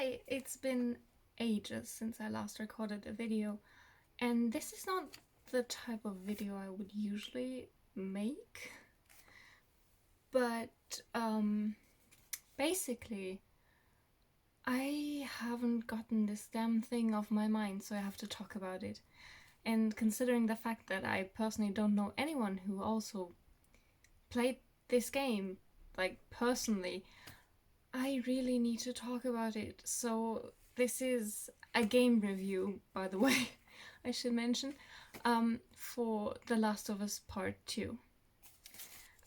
Hi, it's been ages since I last recorded a video, and this is not the type of video I would usually make, but basically I haven't gotten this damn thing off my mind, so I have to talk about it. And considering the fact that I personally don't know anyone who also played this game, like personally, I really need to talk about it. So this is a game review, by the way, I should mention, for The Last of Us Part 2.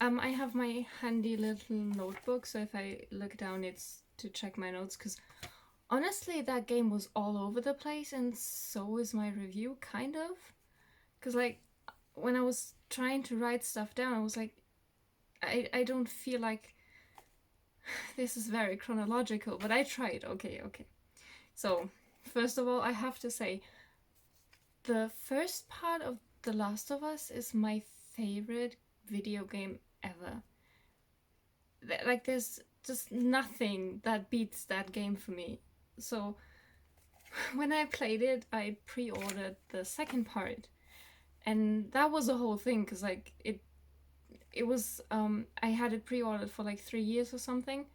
I have my handy little notebook, so if I look down it's to check my notes, because honestly that game was all over the place, and so is my review, kind of. Because like, when I was trying to write stuff down, I was like, I don't feel like this is very chronological, but I tried. Okay. So, first of all, I have to say, the first part of The Last of Us is my favorite video game ever. Like, there's just nothing that beats that game for me. So, when I played it, I pre-ordered the second part. And that was a whole thing, because, like, it was, I had it pre-ordered for like 3 years or something,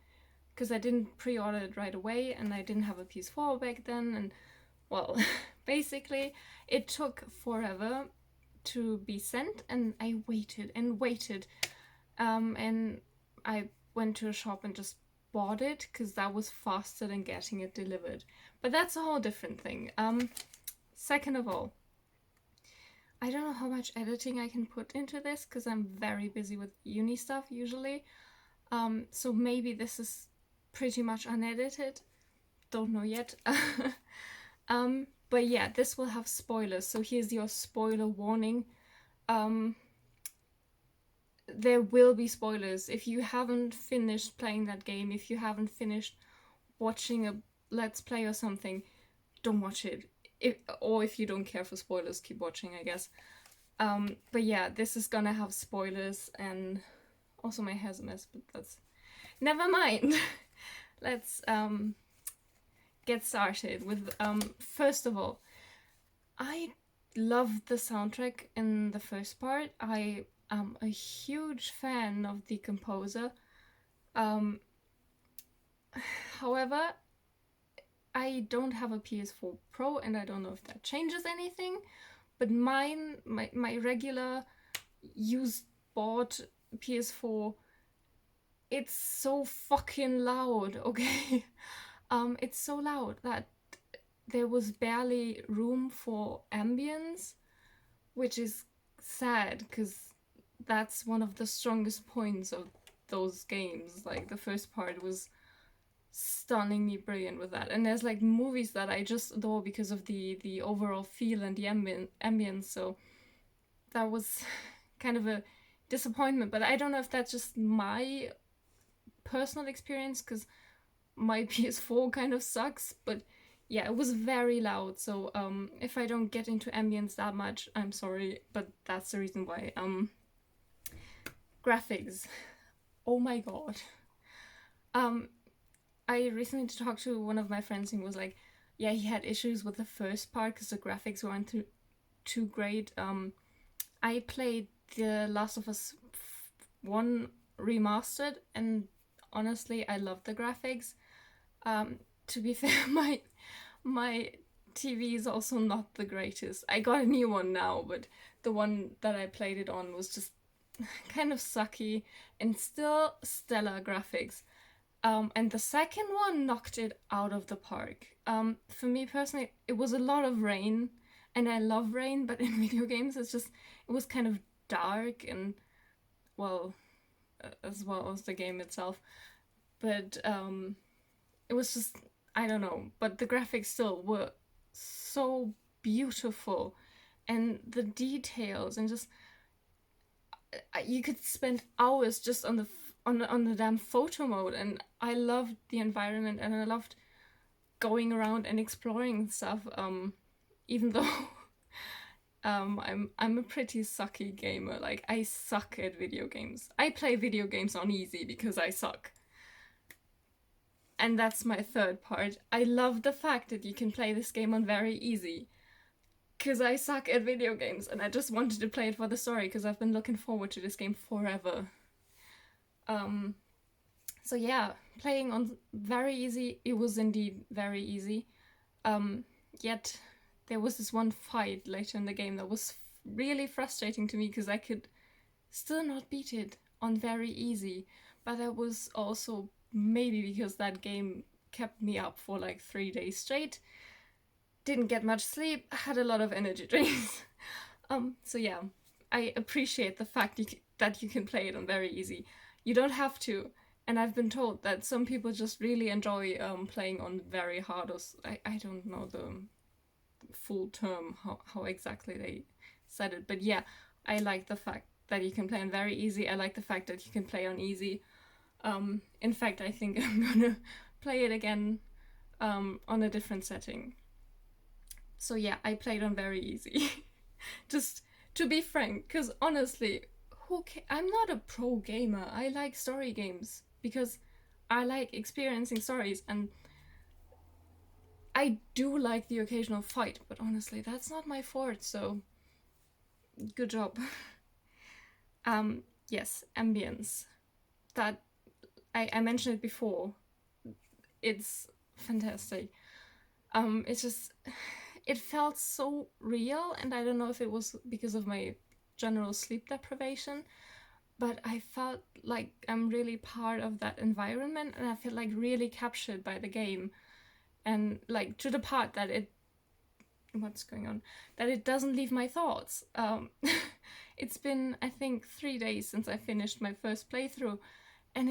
because I didn't pre-order it right away, and I didn't have a PS4 back then, and well, basically it took forever to be sent, and I waited and waited, and I went to a shop and just bought it because that was faster than getting it delivered. But that's a whole different thing. Second of all, I don't know how much editing I can put into this because I'm very busy with uni stuff usually. So maybe this is pretty much unedited. Don't know yet. But yeah, this will have spoilers, so here's your spoiler warning. There will be spoilers. If you haven't finished playing that game, if you haven't finished watching a Let's Play or something, don't watch it. Or if you don't care for spoilers, keep watching, I guess. But yeah, this is gonna have spoilers, and also my hair's a mess, but that's... Never mind. Let's get started with, first of all, I loved the soundtrack in the first part. I am a huge fan of the composer. However, I don't have a PS4 Pro, and I don't know if that changes anything, but my regular used bought PS4, it's so fucking loud, okay? It's so loud that there was barely room for ambience, which is sad because that's one of the strongest points of those games. Like, the first part was stunningly brilliant with that, and there's like movies that I just adore because of the overall feel and the ambience. So that was kind of a disappointment, but I don't know if that's just my personal experience because my PS4 kind of sucks. But yeah, it was very loud, so if I don't get into ambience that much, I'm sorry, but that's the reason why. Graphics, oh my god. I recently talked to one of my friends and was like, yeah, he had issues with the first part because the graphics weren't too great. I played The Last of Us 1 remastered, and honestly, I love the graphics. To be fair, my TV is also not the greatest. I got a new one now, but the one that I played it on was just kind of sucky, and still stellar graphics. And the second one knocked it out of the park. For me personally, it was a lot of rain, and I love rain, but in video games it was kind of dark, and well, as well as the game itself. But it was just, I don't know, but the graphics still were so beautiful, and the details, and just you could spend hours just on the damn photo mode, and I loved the environment, and I loved going around and exploring stuff, even though I'm a pretty sucky gamer. Like, I suck at video games. I play video games on easy because I suck. And that's my third part. I love the fact that you can play this game on very easy. Because I suck at video games and I just wanted to play it for the story because I've been looking forward to this game forever. So yeah, playing on very easy, it was indeed very easy. Yet there was this one fight later in the game that was really frustrating to me because I could still not beat it on very easy. But that was also maybe because that game kept me up for like 3 days straight. Didn't get much sleep, had a lot of energy drinks. So yeah, I appreciate the fact that you can play it on very easy. You don't have to, and I've been told that some people just really enjoy playing on very hard, or I don't know the full term, how exactly they said it, but yeah, I like the fact that you can play on very easy. I like the fact that you can play on easy. In fact, I think I'm gonna play it again on a different setting. So yeah, I played on very easy. Just to be frank, because honestly, I'm not a pro gamer. I like story games because I like experiencing stories, and I do like the occasional fight, but honestly, that's not my forte, so good job. Yes, Ambience. That I mentioned it before. It's fantastic. It's just, it felt so real, and I don't know if it was because of my general sleep deprivation, but I felt like I'm really part of that environment, and I feel like really captured by the game, and like to the part that what's going on, that it doesn't leave my thoughts. It's been, I think, 3 days since I finished my first playthrough, and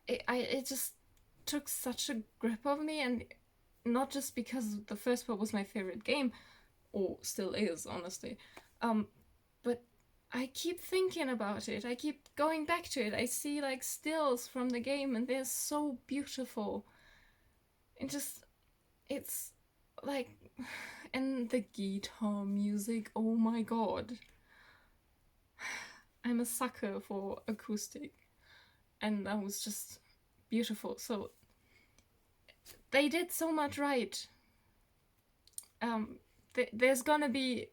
it just took such a grip of me, and not just because the first part was my favorite game, or still is, honestly, but I keep thinking about it. I keep going back to it. I see like stills from the game, and they're so beautiful. It's like, and the guitar music, oh my god. I'm a sucker for acoustic, and that was just beautiful. So they did so much right. There's gonna be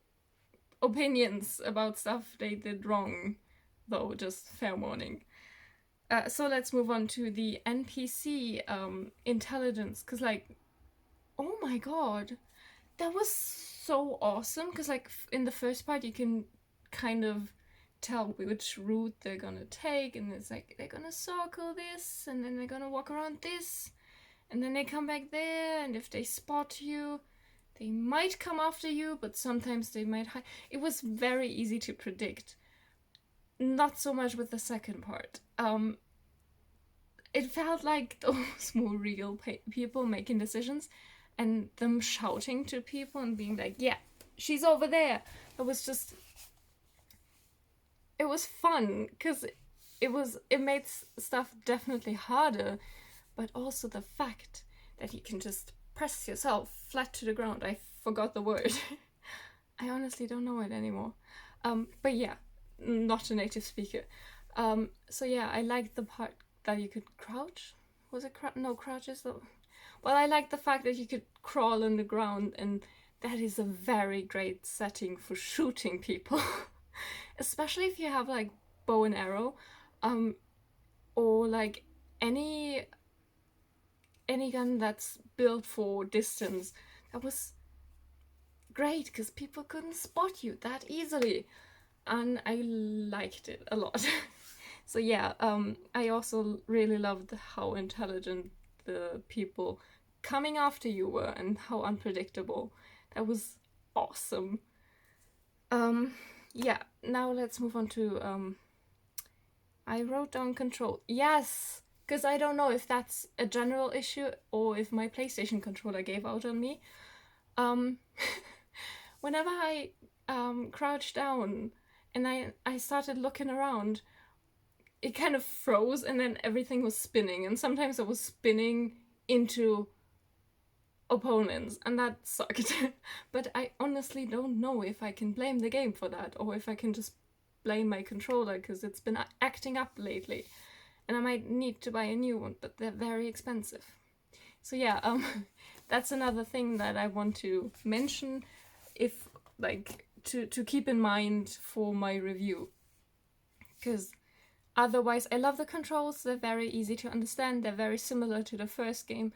opinions about stuff they did wrong, though, just fair warning. So let's move on to the NPC intelligence, because like, oh my god, that was so awesome, because like in the first part you can kind of tell which route they're gonna take, and it's like they're gonna circle this, and then they're gonna walk around this, and then they come back there, and if they spot you, they might come after you, but sometimes they might hide. It was very easy to predict. Not so much with the second part. It felt like those more real people making decisions, and them shouting to people and being like, yeah, she's over there. It was just, it was fun, because it made stuff definitely harder, but also the fact that you can just press yourself flat to the ground. I forgot the word. I honestly don't know it anymore. But yeah, not a native speaker. So yeah, I liked the part that you could crouch. Was it no, crouch is the... Well, I like the fact that you could crawl on the ground, and that is a very great setting for shooting people. Especially if you have like bow and arrow, or like any gun that's built for distance. That was great because people couldn't spot you that easily, and I liked it a lot. So yeah, I also really loved how intelligent the people coming after you were, and how unpredictable. That was awesome. Yeah, now let's move on to I wrote down control. Yes, because I don't know if that's a general issue or if my PlayStation controller gave out on me. Whenever I crouched down and I started looking around, it kind of froze, and then everything was spinning, and sometimes I was spinning into opponents, and that sucked. But I honestly don't know if I can blame the game for that, or if I can just blame my controller, because it's been acting up lately. and I might need to buy a new one, but they're very expensive. So yeah, that's another thing that I want to mention, if like to keep in mind for my review, because otherwise I love the controls. They're very easy to understand. They're very similar to the first game.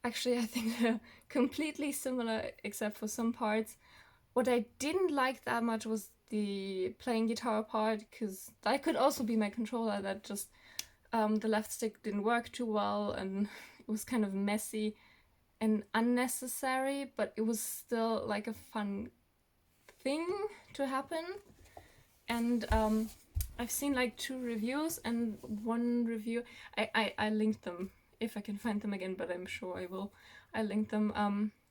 Actually, I think they're completely similar except for some parts. What I didn't like that much was the playing guitar part, because that could also be my controller, that just the left stick didn't work too well, and it was kind of messy and unnecessary, but it was still like a fun thing to happen. And I've seen like 2 reviews, and one review, I linked them if I can find them again, but I'm sure I will. I linked them.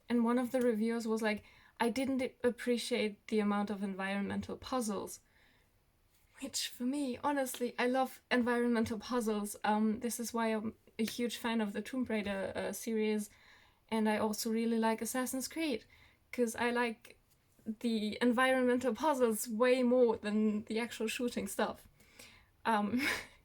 And one of the reviewers was like, I didn't appreciate the amount of environmental puzzles. Which for me, honestly, I love environmental puzzles. This is why I'm a huge fan of the Tomb Raider series, and I also really like Assassin's Creed, because I like the environmental puzzles way more than the actual shooting stuff.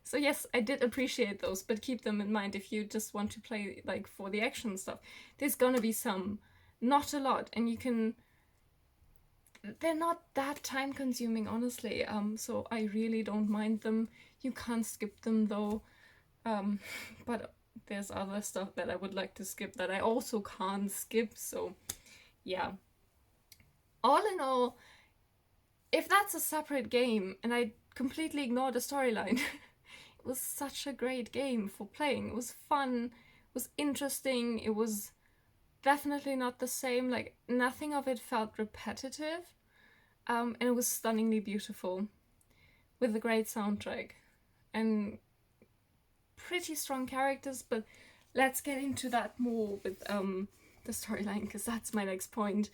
So yes, I did appreciate those, but keep them in mind if you just want to play like for the action stuff. There's gonna be some, not a lot, and you can. They're not that time consuming, honestly. So I really don't mind them. You can't skip them though. But there's other stuff that I would like to skip that I also can't skip. So yeah. All in all, if that's a separate game and I completely ignore the storyline, it was such a great game for playing. It was fun, it was interesting, it was definitely not the same, like nothing of it felt repetitive, and it was stunningly beautiful with a great soundtrack and pretty strong characters. But let's get into that more with the storyline, because that's my next point.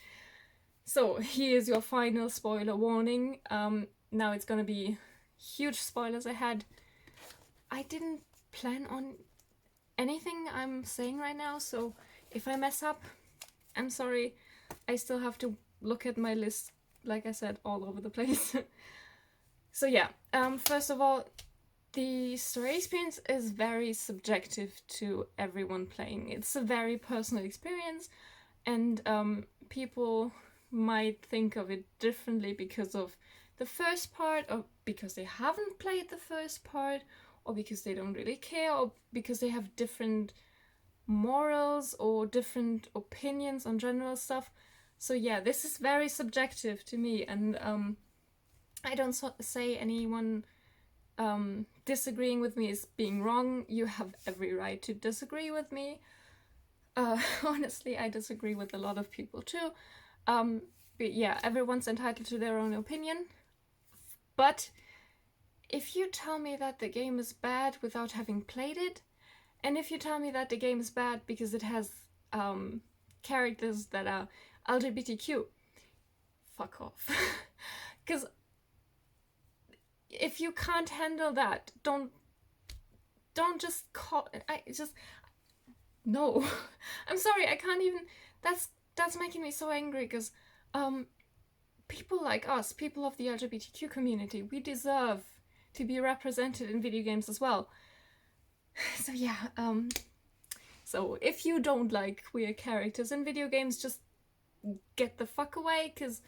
So here's your final spoiler warning. Now it's gonna be huge spoilers ahead. I didn't plan on anything I'm saying right now, so if I mess up, I'm sorry. I still have to look at my list, like I said, all over the place. So yeah, first of all, the story experience is very subjective to everyone playing. It's a very personal experience, and people might think of it differently because of the first part, or because they haven't played the first part, or because they don't really care, or because they have different morals or different opinions on general stuff. So yeah, this is very subjective to me, and I don't say anyone disagreeing with me is being wrong. You have every right to disagree with me. Honestly, I disagree with a lot of people too. But yeah, everyone's entitled to their own opinion. But if you tell me that the game is bad without having played it, and if you tell me that the game is bad because it has characters that are LGBTQ, fuck off. Because if you can't handle that, don't just call. No. I'm sorry, I can't even. That's making me so angry, because people like us, people of the LGBTQ community, we deserve to be represented in video games as well. So yeah, so if you don't like queer characters in video games, just get the fuck away, because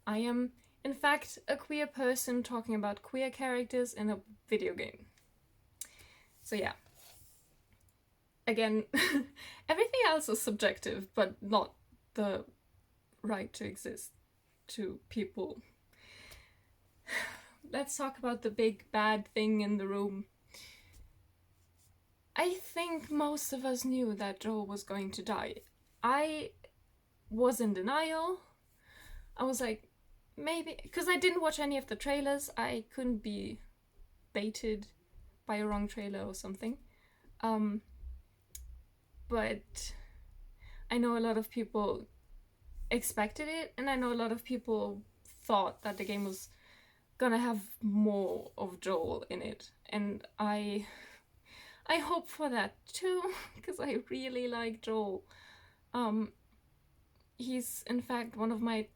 I am, in fact, a queer person talking about queer characters in a video game. So yeah. Again, everything else is subjective, but not the right to exist to people. Let's talk about the big bad thing in the room. I think most of us knew that Joel was going to die. I was in denial. I was like, maybe, because I didn't watch any of the trailers. I couldn't be baited by a wrong trailer or something. But I know a lot of people expected it, and I know a lot of people thought that the game was gonna have more of Joel in it, and I hope for that too, because I really like Joel. He's in fact one of my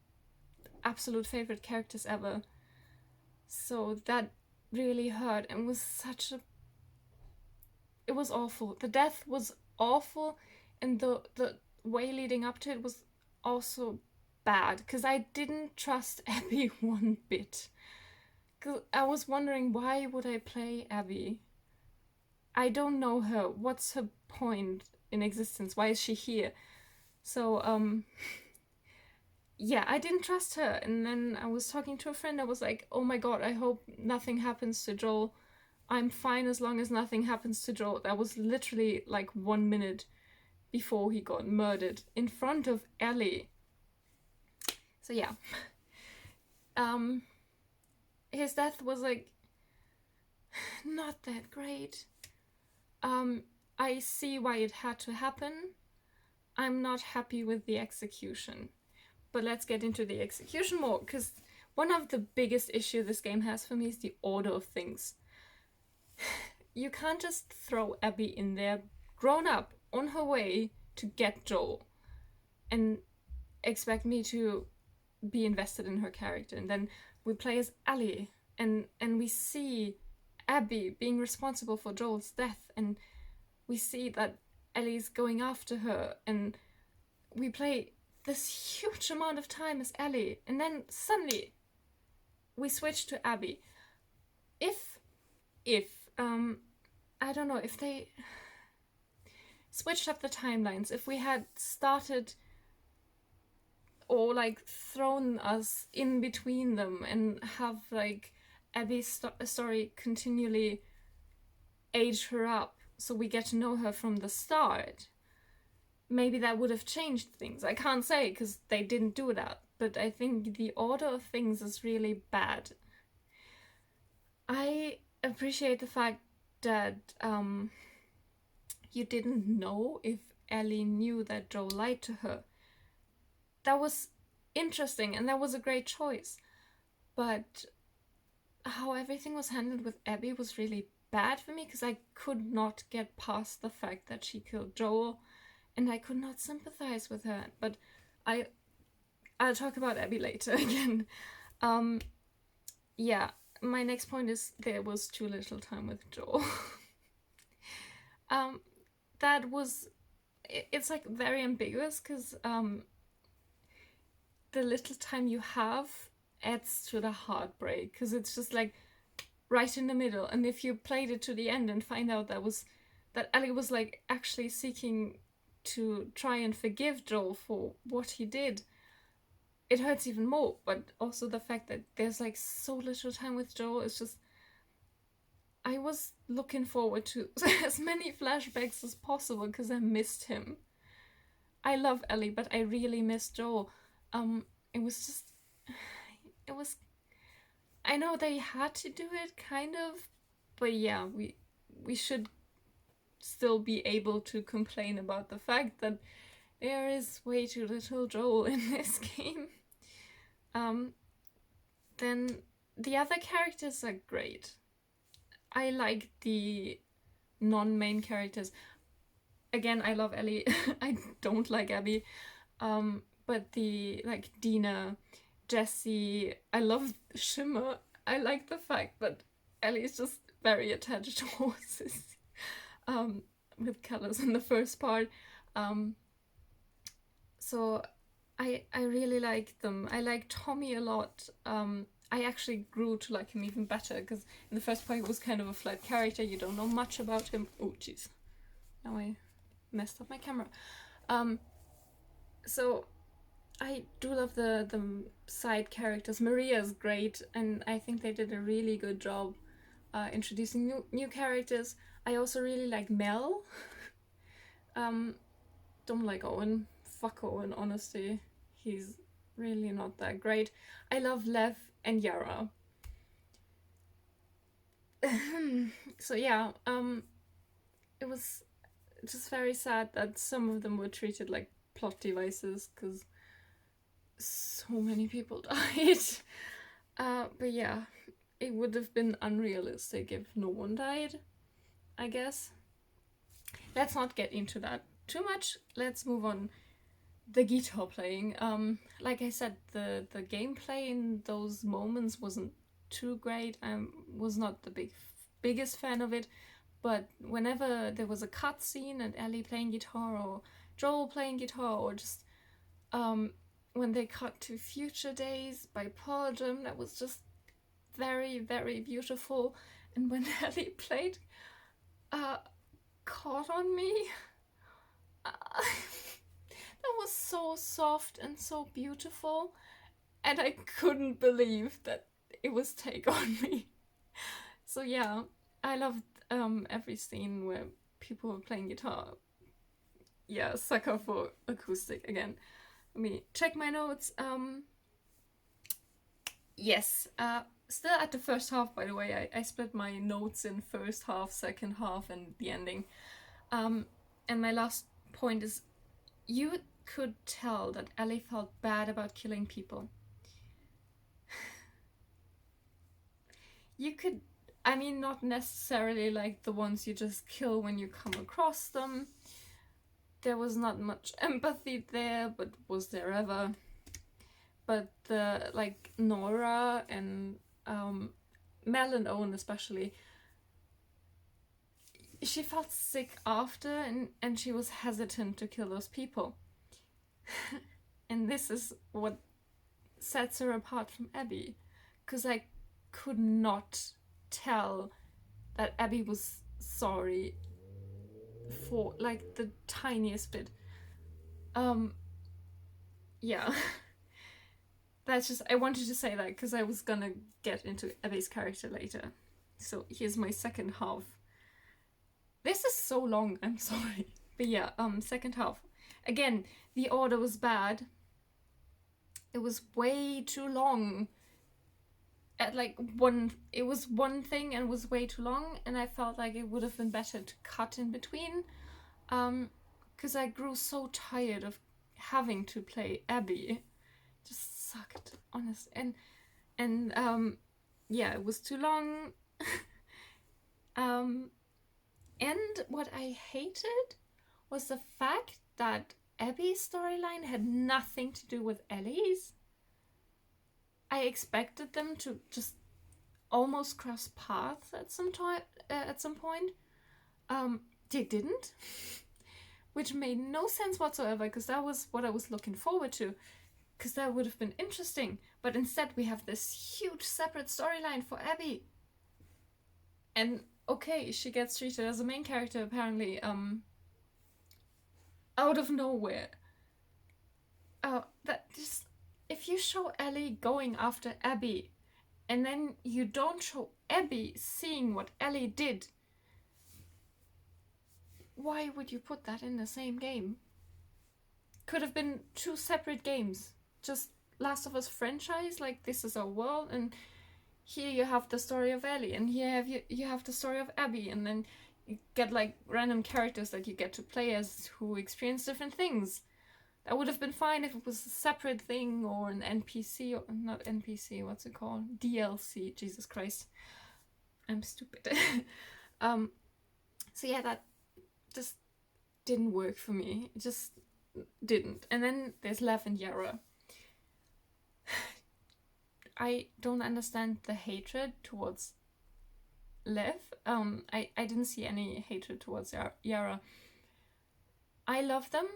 absolute favorite characters ever, so that really hurt and was such a it was awful. The death was awful, and the way leading up to it was also bad, because I didn't trust Abby one bit. Because I was wondering, why would I play Abby? I don't know her. What's her point in existence? Why is she here? So, yeah, I didn't trust her. And then I was talking to a friend. I was like, oh my god, I hope nothing happens to Joel. I'm fine as long as nothing happens to Joel. That was literally like 1 minute before he got murdered in front of Ellie. So yeah. His death was like not that great. I see why it had to happen. I'm not happy with the execution. But let's get into the execution more, because one of the biggest issues this game has for me is the order of things. You can't just throw Abby in there, grown up, on her way to get Joel, and expect me to be invested in her character. And then we play as Ellie, and we see Abby being responsible for Joel's death, and we see that Ellie's going after her, and we play this huge amount of time as Ellie, and then suddenly we switch to Abby. If I don't know, if they switched up the timelines, if we had started or like thrown us in between them and have like Abby's story continually age her up so we get to know her from the start, maybe that would have changed things. I can't say, because they didn't do that, but I think the order of things is really bad. I appreciate the fact that you didn't know if Ellie knew that Joel lied to her. That was interesting, and that was a great choice. But how everything was handled with Abby was really bad for me, because I could not get past the fact that she killed Joel, and I could not sympathize with her. But I'll talk about Abby later again. Yeah, my next point is there was too little time with Joel. That was, it's like very ambiguous, because the little time you have adds to the heartbreak, because it's just like right in the middle. And if you played it to the end and find out that Ellie was like actually seeking to try and forgive Joel for what he did, it hurts even more. But also the fact that there's like so little time with Joel is just, I was looking forward to as many flashbacks as possible because I missed him. I love Ellie, but I really missed Joel. It was I know they had to do it, kind of, but yeah, we should still be able to complain about the fact that there is way too little Joel in this game. Then the other characters are great. I like the non-main characters. Again, I love Ellie. I don't like Abby. But the like Dina, Jessie, I love Shimmer. I like the fact that Ellie is just very attached to horses. With colors in the first part. So I really like them. I like Tommy a lot. I actually grew to like him even better, because in the first part he was kind of a flat character. You don't know much about him. Oh jeez, now I messed up my camera. So I do love the side characters. Maria is great, and I think they did a really good job introducing new characters. I also really like Mel. Don't like Owen. Fuck Owen, honestly. He's really not that great. I love Lev and Yara. So yeah, it was just very sad that some of them were treated like plot devices, because so many people died. But yeah, it would have been unrealistic if no one died, I guess. Let's not get into that too much. Let's move on. The guitar playing. Like I said, the gameplay in those moments wasn't too great. I was not the biggest fan of it, But whenever there was a cutscene and Ellie playing guitar or Joel playing guitar, or just when they cut to Future Days by Pearl Jam, that was just very, very beautiful. And when Ellie played Caught on Me, that was so soft and so beautiful, and I couldn't believe that it was Take On Me. So yeah, I loved every scene where people were playing guitar. Yeah, sucker for acoustic again. Let me check my notes. Yes, still at the first half, by the way. I split my notes in first half, second half, and the ending. And my last point is, you could tell that Ellie felt bad about killing people. You could, I mean, not necessarily like the ones you just kill when you come across them. There was not much empathy there, but was there ever? But the, like, Nora and Mel and Owen especially, she felt sick after, and she was hesitant to kill those people. And this is what sets her apart from Abby, because I could not tell that Abby was sorry for like the tiniest bit. Yeah. That's just, I wanted to say that because I was gonna get into Abby's character later. So here's my second half. This is so long, I'm sorry. But yeah, second half. Again, the order was bad. It was way too long. At like it was one thing and was way too long, and I felt like it would have been better to cut in between. Because I grew so tired of having to play Abby. Just sucked, honestly. And yeah, it was too long. And what I hated was the fact that Abby's storyline had nothing to do with Ellie's. I expected them to just almost cross paths at some point. They didn't, which made no sense whatsoever, because that was what I was looking forward to, because that would have been interesting. But instead we have this huge separate storyline for Abby. And okay, she gets treated as a main character apparently, out of nowhere. That just, if you show Ellie going after Abby, and then you don't show Abby seeing what Ellie did, why would you put that in the same game? Could have been two separate games. Just Last of Us franchise, like This Is Our World, and here you have the story of Ellie, and here you have the story of Abby, and then you get like random characters that you get to play as who experience different things. That would have been fine if it was a separate thing, or an NPC, or not NPC, what's it called? DLC, Jesus Christ. I'm stupid. So yeah, that just didn't work for me. It just didn't. And then there's Lev and Yara. I don't understand the hatred towards Lev. I didn't see any hatred towards Yara. I love them.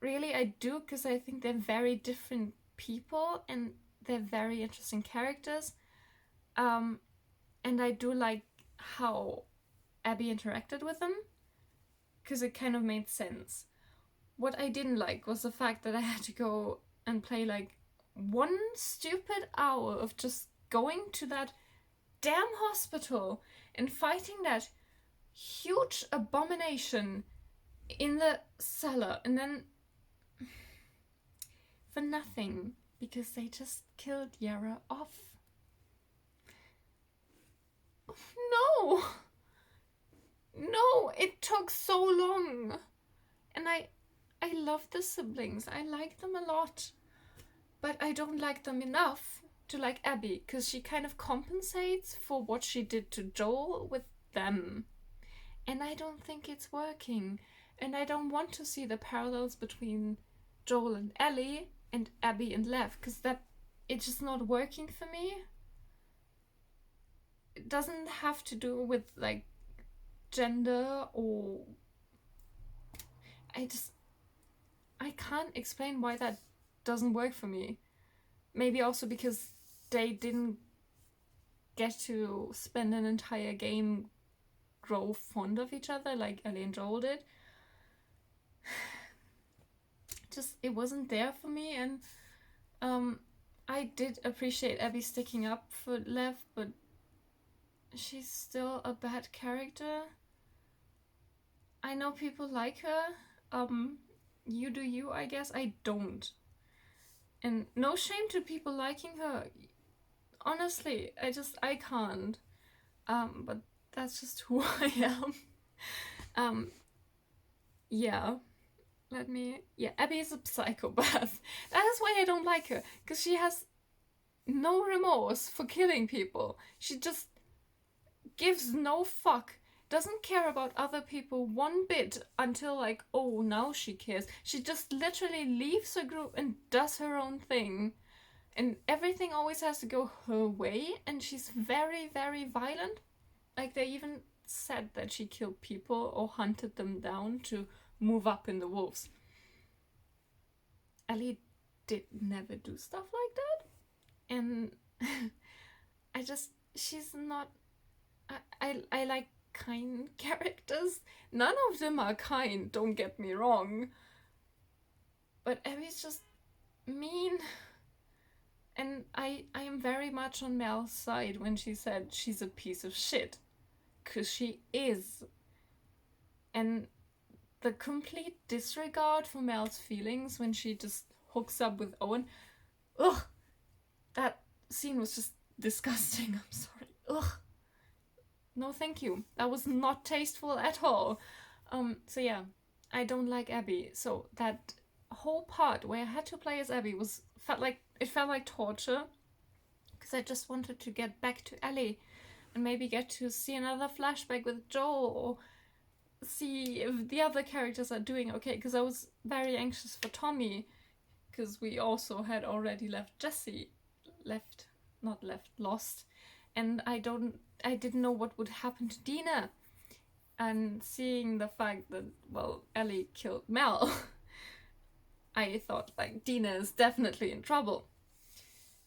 Really, I do, because I think they're very different people and they're very interesting characters. And I do like how Abby interacted with them, because it kind of made sense. What I didn't like was the fact that I had to go and play like 1 stupid hour of just going to that damn hospital and fighting that huge abomination in the cellar, and then for nothing, because they just killed Yara off. No, it took so long. And I love the siblings. I like them a lot. But I don't like them enough to like Abby, because she kind of compensates for what she did to Joel with them. And I don't think it's working. And I don't want to see the parallels between Joel and Ellie and Abby and Lev, because it's just not working for me. It doesn't have to do with like gender, or I can't explain why that doesn't work for me. Maybe also because they didn't get to spend an entire game grow fond of each other like Ellie and Joel did. Just, it wasn't there for me, and I did appreciate Abby sticking up for Lev, but she's still a bad character. I know people like her. You do you, I guess. I don't. And no shame to people liking her. Honestly, I can't. But that's just who I am. Yeah. Abby is a psychopath. That is why I don't like her. Because she has no remorse for killing people. She just gives no fuck. Doesn't care about other people one bit until, like, oh, now she cares. She just literally leaves her group and does her own thing. And everything always has to go her way, and she's very, very violent. Like, they even said that she killed people or hunted them down to move up in the wolves. Ellie did never do stuff like that. And she's not... I like kind characters. None of them are kind, don't get me wrong. But Abby's just mean. And I am very much on Mel's side when she said she's a piece of shit. Because she is. And the complete disregard for Mel's feelings when she just hooks up with Owen. Ugh! That scene was just disgusting. I'm sorry. Ugh! No, thank you. That was not tasteful at all. So yeah, I don't like Abby. So that whole part where I had to play as Abby felt like torture. Because I just wanted to get back to Ellie and maybe get to see another flashback with Joel, or see if the other characters are doing okay. Because I was very anxious for Tommy, because we also had already lost. And I didn't know what would happen to Dina. And seeing the fact that, well, Ellie killed Mel, I thought, like, Dina is definitely in trouble.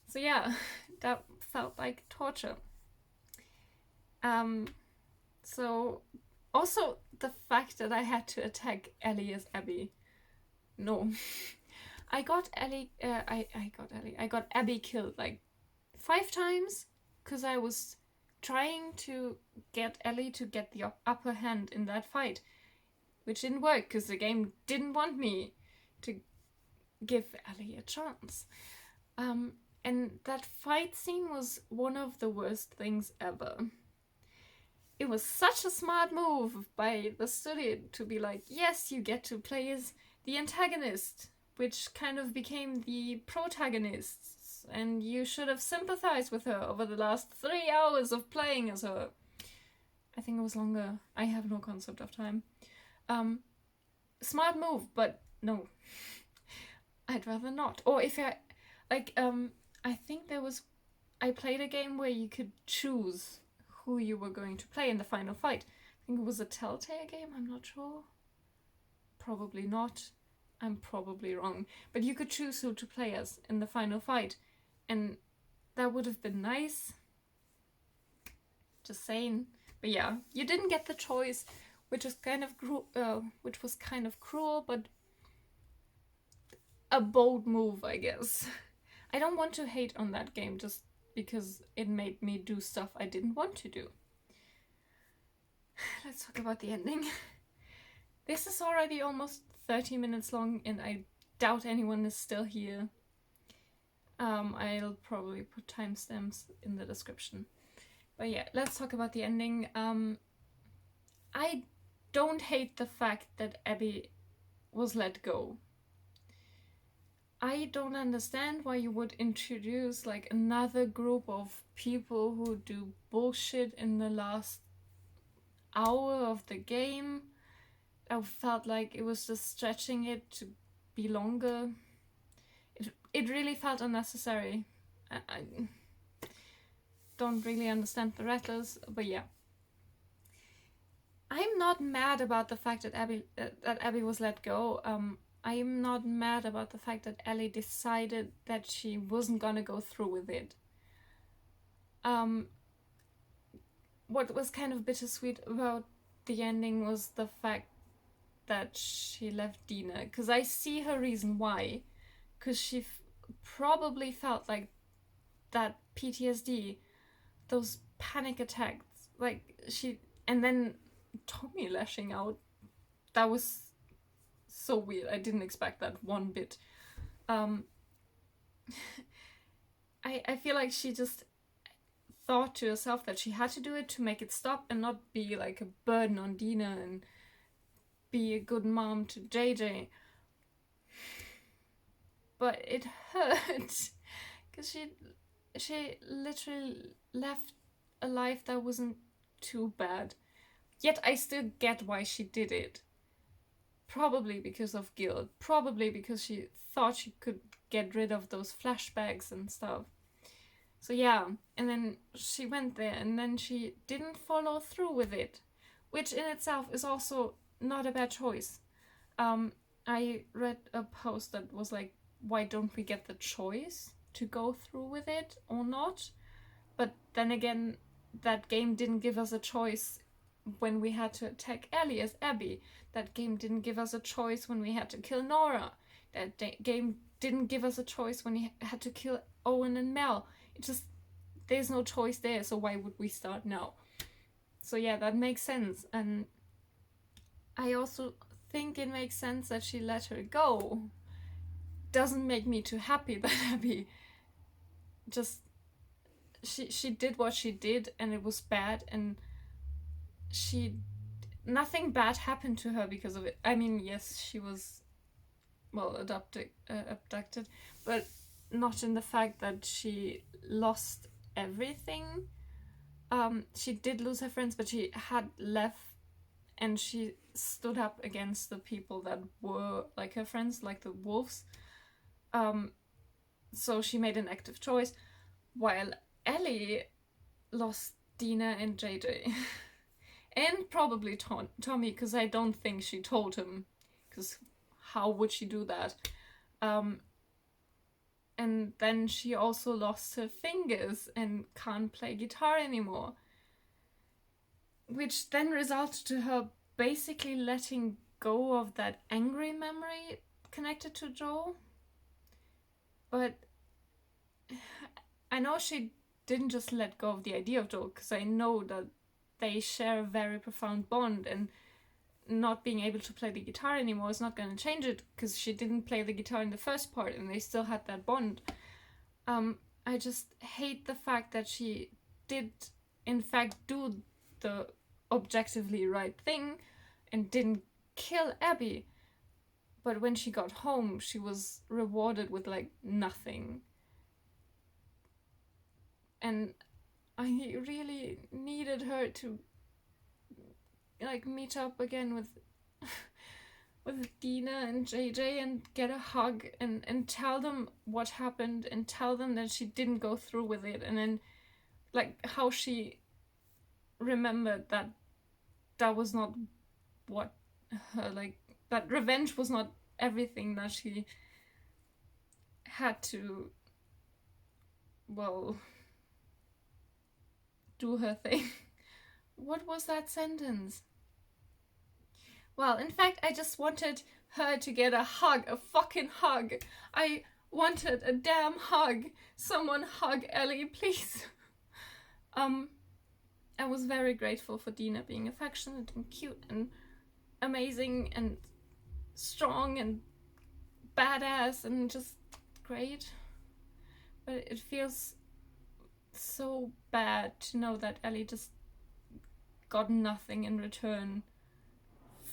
So yeah, that felt like torture. So also the fact that I had to attack Ellie as Abby. No. I got Abby killed like 5 times because I was trying to get Ellie to get the upper hand in that fight, which didn't work because the game didn't want me to give Ellie a chance. And that fight scene was one of the worst things ever. It was such a smart move by the studio to be like, yes, you get to play as the antagonist, which kind of became the protagonist, and you should have sympathized with her over the last 3 hours of playing as her. I think it was longer. I have no concept of time. Smart move, but no. I'd rather not. Or if I think I played a game where you could choose who you were going to play in the final fight. I think it was a Telltale game, I'm not sure. Probably not. I'm probably wrong. But you could choose who to play as in the final fight. And that would have been nice. Just saying. But yeah, you didn't get the choice, which was kind of cruel, but a bold move, I guess. I don't want to hate on that game just because it made me do stuff I didn't want to do. Let's talk about the ending. This is already almost 30 minutes long, and I doubt anyone is still here. I'll probably put timestamps in the description. But yeah, let's talk about the ending. I don't hate the fact that Abby was let go. I don't understand why you would introduce like another group of people who do bullshit in the last hour of the game. I felt like it was just stretching it to be longer. It really felt unnecessary. I don't really understand the Rattlers, but yeah. I'm not mad about the fact that Abby was let go. I'm not mad about the fact that Ellie decided that she wasn't gonna go through with it. Um, what was kind of bittersweet about the ending was the fact that she left Dina, because I see her reason why, because she probably felt like that PTSD, those panic attacks, like she, and then Tommy lashing out. That was so weird. I didn't expect that one bit. Um, I feel like she just thought to herself that she had to do it to make it stop and not be like a burden on Dina and be a good mom to JJ. But it hurt because she literally left a life that wasn't too bad. Yet I still get why she did it. Probably because of guilt. Probably because she thought she could get rid of those flashbacks and stuff. So yeah, and then she went there and then she didn't follow through with it, which in itself is also not a bad choice. I read a post that was like, why don't we get the choice to go through with it or not? But then again, that game didn't give us a choice when we had to attack Ellie as Abby. That game didn't give us a choice when we had to kill Nora. That game didn't give us a choice when we had to kill Owen and Mel. It just, there's no choice there, so why would we start now? So yeah, that makes sense. And I also think it makes sense that she let her go. Doesn't make me too happy that Abby just, she did what she did and it was bad, and she, nothing bad happened to her because of it. I mean, yes, she was, well, abducted, but not in the fact that she lost everything. She did lose her friends, but she had left and she stood up against the people that were like her friends, like the wolves. So she made an active choice, while Ellie lost Dina and JJ. And probably Tommy, because I don't think she told him, because how would she do that? And then she also lost her fingers and can't play guitar anymore, which then resulted to her basically letting go of that angry memory connected to Joel. But I know she didn't just let go of the idea of Joel, because I know that they share a very profound bond, and not being able to play the guitar anymore is not going to change it, because she didn't play the guitar in the first part and they still had that bond. I just hate the fact that she did in fact do the objectively right thing and didn't kill Abby, but when she got home she was rewarded with like nothing. And I really needed her to like meet up again with with Dina and JJ and get a hug and tell them what happened and tell them that she didn't go through with it, and then like how she remembered that that was not what her, like, that revenge was not everything, that she had to, well, do her thing. What was that sentence? Well, in fact, I just wanted her to get a hug, a fucking hug. I wanted a damn hug. Someone hug Ellie, please. I was very grateful for Dina being affectionate and cute and amazing and strong and badass and just great. But it feels so bad to know that Ellie just got nothing in return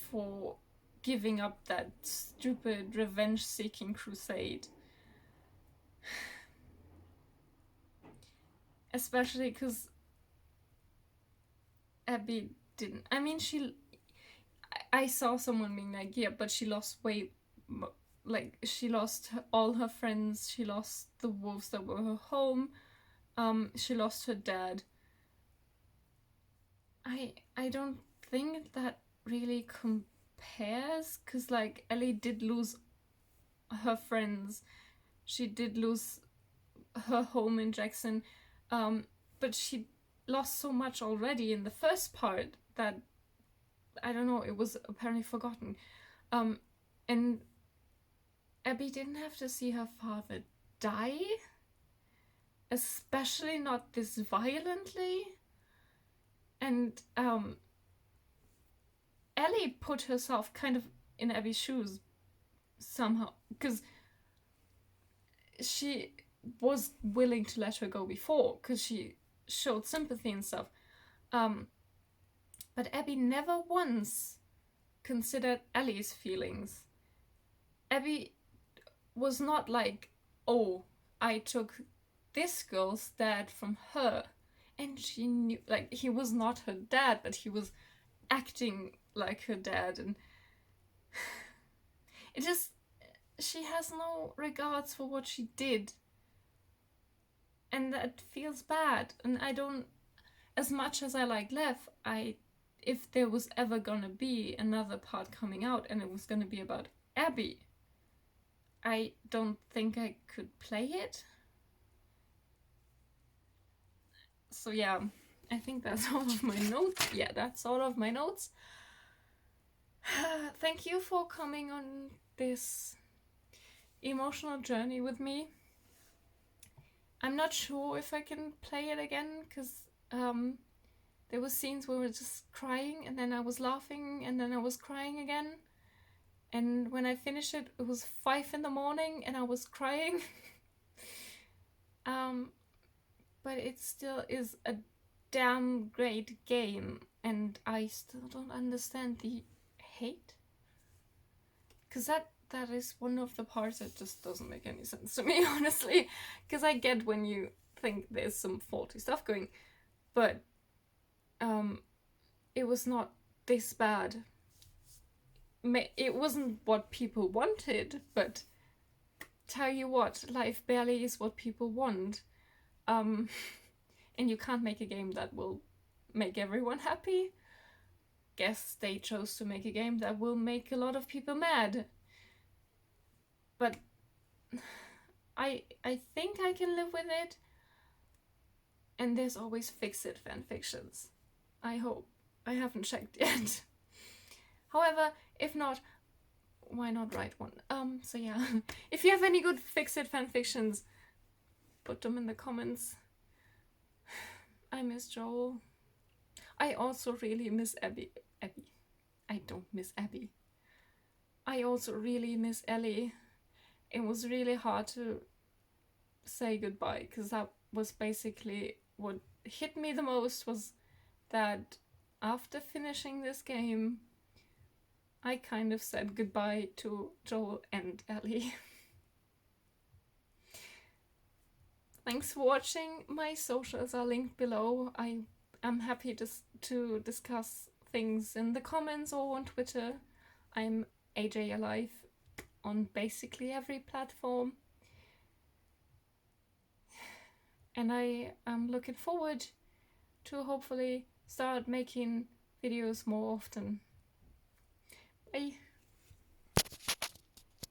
for giving up that stupid revenge-seeking crusade. Especially because Abby didn't. I mean, I saw someone being like, yeah, but she lost way. Like, she lost all her friends. She lost the wolves that were her home. She lost her dad. I don't think that really compares, because like Ellie did lose her friends, she did lose her home in Jackson, but she lost so much already in the first part that I don't know, it was apparently forgotten. And Abby didn't have to see her father die, especially not this violently. And Ellie put herself kind of in Abby's shoes somehow, because she was willing to let her go before, because she showed sympathy and stuff. But Abby never once considered Ellie's feelings. Abby was not like, oh, I took this girl's dad from her, and she knew, like, he was not her dad, but he was acting like her dad, and it just, she has no regards for what she did, and that feels bad. And I don't, as much as I like Lev, if there was ever gonna be another part coming out and it was gonna be about Abby, I don't think I could play it. So yeah, I think that's all of my notes. Yeah, that's all of my notes. Thank you for coming on this emotional journey with me. I'm not sure if I can play it again, because there were scenes where we were just crying, and then I was laughing, and then I was crying again. And when I finished it, it was 5 a.m, and I was crying. But it still is a damn great game, and I still don't understand the hate. Because that is one of the parts that just doesn't make any sense to me, honestly. Because I get when you think there's some faulty stuff going, but it was not this bad. It wasn't what people wanted, but tell you what, life barely is what people want. And you can't make a game that will make everyone happy. Guess they chose to make a game that will make a lot of people mad. But I think I can live with it. And there's always fix-it fanfictions. I hope. I haven't checked yet. However, if not, why not write one? So yeah. If you have any good fix-it fanfictions, put them in the comments. I miss Joel. I also really miss Abby. I don't miss Abby. I also really miss Ellie. It was really hard to say goodbye, because that was basically what hit me the most, was that after finishing this game, I kind of said goodbye to Joel and Ellie. Thanks for watching. My socials are linked below. I am happy to discuss things in the comments or on Twitter. I'm AJ Alive on basically every platform. And I am looking forward to hopefully start making videos more often. Bye!